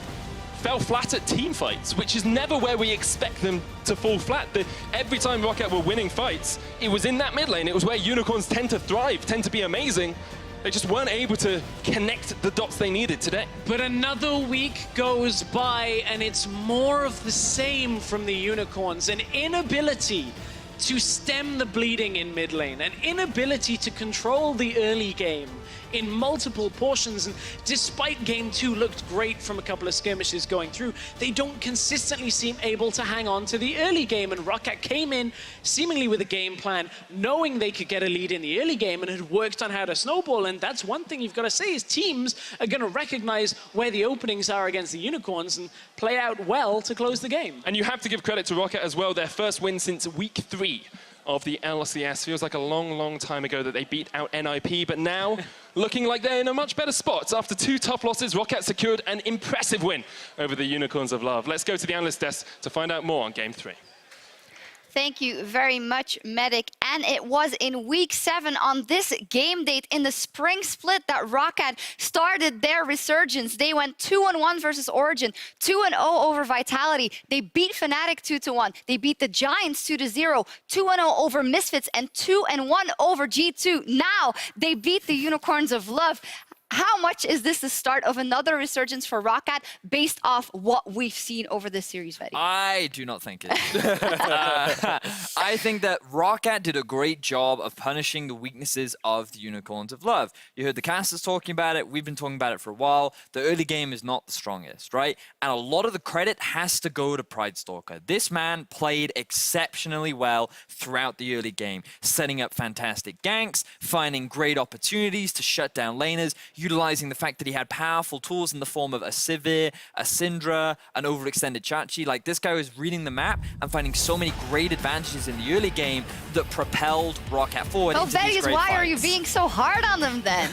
fell flat at team fights, which is never where we expect them to fall flat. Every time ROCCAT were winning fights, it was in that mid lane. It was where Unicorns tend to thrive, tend to be amazing. They just weren't able to connect the dots they needed today. But another week goes by, and it's more of the same from the Unicorns. An inability to stem the bleeding in mid lane, an inability to control the early game in multiple portions, and despite game 2 looked great from a couple of skirmishes going through, they don't consistently seem able to hang on to the early game, and ROCCAT came in seemingly with a game plan, knowing they could get a lead in the early game and had worked on how to snowball. And that's one thing you've got to say is teams are going to recognize where the openings are against the Unicorns and play out well to close the game. And you have to give credit to ROCCAT as well. Their first win since week 3 of the LCS. Feels like a long, long time ago that they beat out NIP, but now looking like they're in a much better spot. After 2 tough losses, ROCCAT secured an impressive win over the Unicorns of Love. Let's go to the analyst desk to find out more on Game 3. Thank you very much, Medic. And it was in week 7 on this game date in the spring split that ROCCAT started their resurgence. They went 2-1 versus Origin, 2-0 over Vitality. They beat Fnatic 2-1. They beat the Giants 2-0, 2-0 over Misfits, and 2-1 over G2. Now they beat the Unicorns of Love. How much is this the start of another resurgence for ROCCAT based off what we've seen over this series, Veddy? I do not think it. I think that ROCCAT did a great job of punishing the weaknesses of the Unicorns of Love. You heard the casters talking about it. We've been talking about it for a while. The early game is not the strongest, right? And a lot of the credit has to go to Pridestalker. This man played exceptionally well throughout the early game, setting up fantastic ganks, finding great opportunities to shut down laners, utilizing the fact that he had powerful tools in the form of a Sivir, a Syndra, an overextended Chachi. Like, this guy was reading the map and finding so many great advantages in the early game that propelled ROCCAT forward into these great why fights. are you being so hard on them then?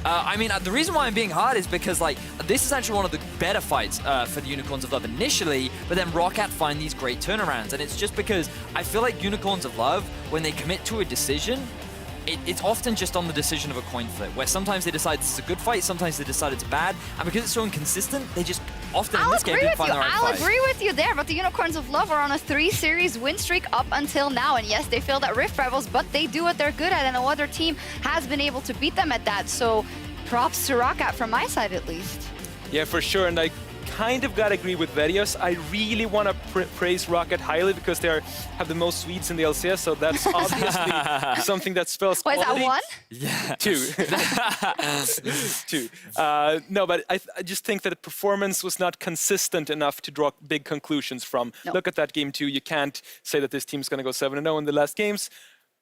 I mean, the reason why I'm being hard is because, like, this is actually one of the better fights for the Unicorns of Love initially, but then ROCCAT find these great turnarounds. And it's just because I feel like Unicorns of Love, when they commit to a decision, it's often just on the decision of a coin flip, where sometimes they decide this is a good fight, sometimes they decide it's bad, and because it's so inconsistent, they just often in this game didn't find the right fight. I'll agree with you there, but the Unicorns of Love are on a 3-series win streak up until now, and yes, they failed at Rift Rivals, but they do what they're good at, and no other team has been able to beat them at that, so props to ROCCAT from my side at least. Yeah, for sure, and I kind of gotta agree with Verios. I really want to praise ROCCAT highly because they have the most Swedes in the LCS, so that's obviously something that spells What, is quality. that one? Yeah. Two. No, but I just think that the performance was not consistent enough to draw big conclusions from. No. Look at that game 2. You can't say that this team's going to go 7-0 in the last games.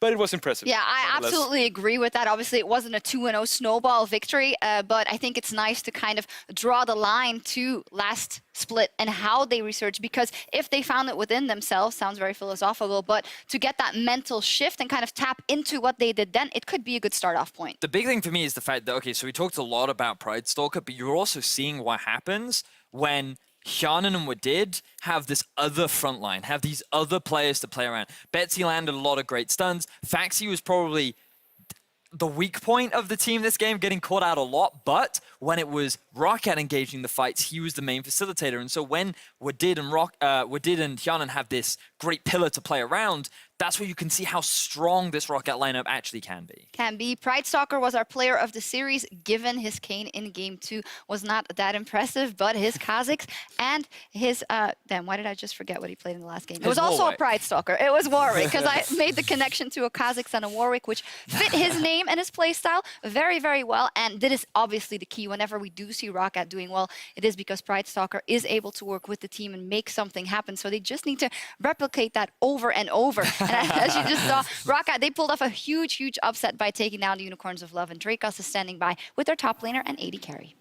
But it was impressive. Yeah, I absolutely agree with that. Obviously, it wasn't a 2-0 snowball victory, but I think it's nice to kind of draw the line to last split and how they research, because if they found it within themselves, sounds very philosophical, but to get that mental shift and kind of tap into what they did then, it could be a good start-off point. The big thing for me is the fact that, okay, so we talked a lot about Pride Stalker, but you're also seeing what happens when Hjarnan and Wadid have this other front line, have these other players to play around. Betsy landed a lot of great stuns. Faxi was probably the weak point of the team this game, getting caught out a lot, but when it was ROCCAT engaging the fights, he was the main facilitator. And so when Wadid and Hjarnan have this great pillar to play around, that's where you can see how strong this ROCCAT lineup actually can be. Can be. Pride Stalker was our player of the series, given his Kane in game 2 was not that impressive, but his Kazakhs and his, damn, why did I just forget what he played in the last game? It was also a Pride Stalker. It was Warwick, because I made the connection to a Kazakhs and a Warwick, which fit his name and his playstyle very, very well. And that is obviously the key. Whenever we do see ROCCAT doing well, it is because Pride Stalker is able to work with the team and make something happen. So they just need to replicate that over and over. And as you just saw, ROCCAT, they pulled off a huge, huge upset by taking down the Unicorns of Love, and Dracos is standing by with their top laner and AD carry.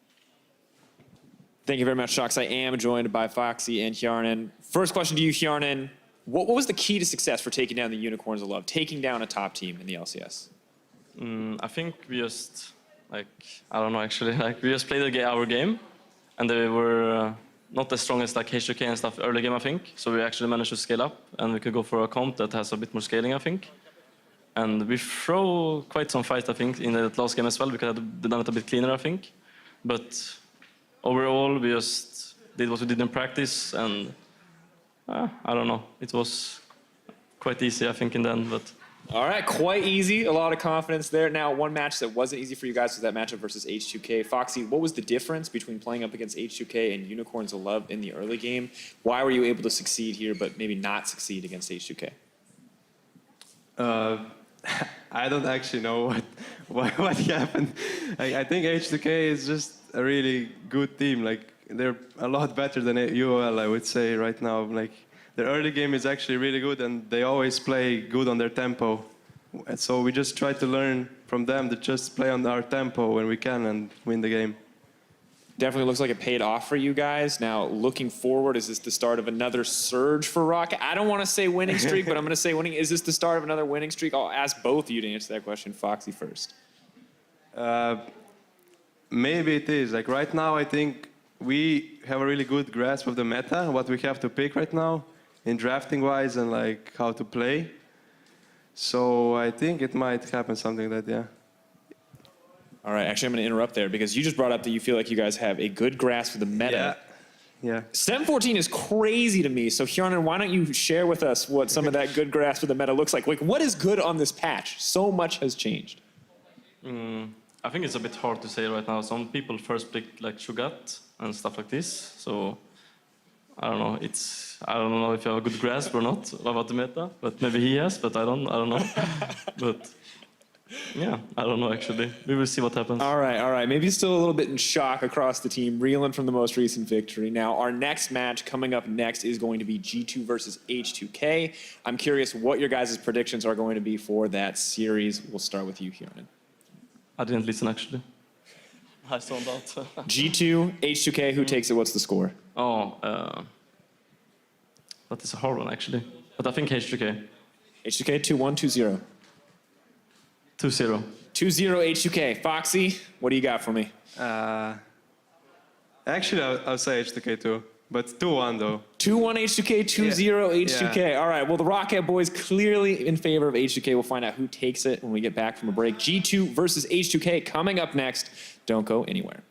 Thank you very much, Shox. I am joined by Foxy and Hjarnan. First question to you, Hjarnan. What was the key to success for taking down the Unicorns of Love, taking down a top team in the LCS? I think we just, I don't know actually, we just played our game, and they were not as strong as H2K and stuff early game, I think. So we actually managed to scale up, and we could go for a comp that has a bit more scaling, I think. And we throw quite some fight, I think, in the last game as well, because they've done it a bit cleaner, I think. But overall, we just did what we did in practice, and I don't know. It was quite easy, I think, in the end, but... All right, quite easy. A lot of confidence there. Now, one match that wasn't easy for you guys was that matchup versus H2K. Foxy, what was the difference between playing up against H2K and Unicorns of Love in the early game? Why were you able to succeed here, but maybe not succeed against H2K? I don't actually know what happened. I think H2K is just a really good team. Like, they're a lot better than UOL, I would say, right now. Like, their early game is actually really good, and they always play good on their tempo. And so we just try to learn from them to just play on our tempo when we can and win the game. Definitely looks like it paid off for you guys. Now, looking forward, is this the start of another surge for ROCCAT? I don't want to say winning streak, but I'm going to say winning. Is this the start of another winning streak? I'll ask both of you to answer that question. Foxy first. Maybe it is. Like, right now, I think we have a really good grasp of the meta, what we have to pick right now, in drafting-wise and like how to play. So I think it might happen something like that, yeah. All right, actually I'm going to interrupt there because you just brought up that you feel like you guys have a good grasp of the meta. Yeah. Stem 14 is crazy to me. So Hjarnan, why don't you share with us what some of that good grasp of the meta looks like? Like, what is good on this patch? So much has changed. I think it's a bit hard to say right now. Some people first picked like ROCCAT and stuff like this. So I don't know. I don't know if you have a good grasp or not about the meta, but maybe he has, but I don't know. But yeah, I don't know actually. We will see what happens. All right. Maybe still a little bit in shock across the team, reeling from the most recent victory. Now, our next match coming up next is going to be G2 versus H2K. I'm curious what your guys' predictions are going to be for that series. We'll start with you, Hjarnan. I didn't listen actually. I zoned out. G2, H2K, who takes it? What's the score? That is a hard one actually. But I think H2K. H2K 2-1, 2-0. 2-0. 2-0 H2K. Foxy, what do you got for me? Actually, I'll say H2K too, but 2-1 though. 2-1 H2K, 2-0 H2K. Yeah. All right, well, the ROCCAT boys clearly in favor of H2K. We'll find out who takes it when we get back from a break. G2 versus H2K coming up next. Don't go anywhere.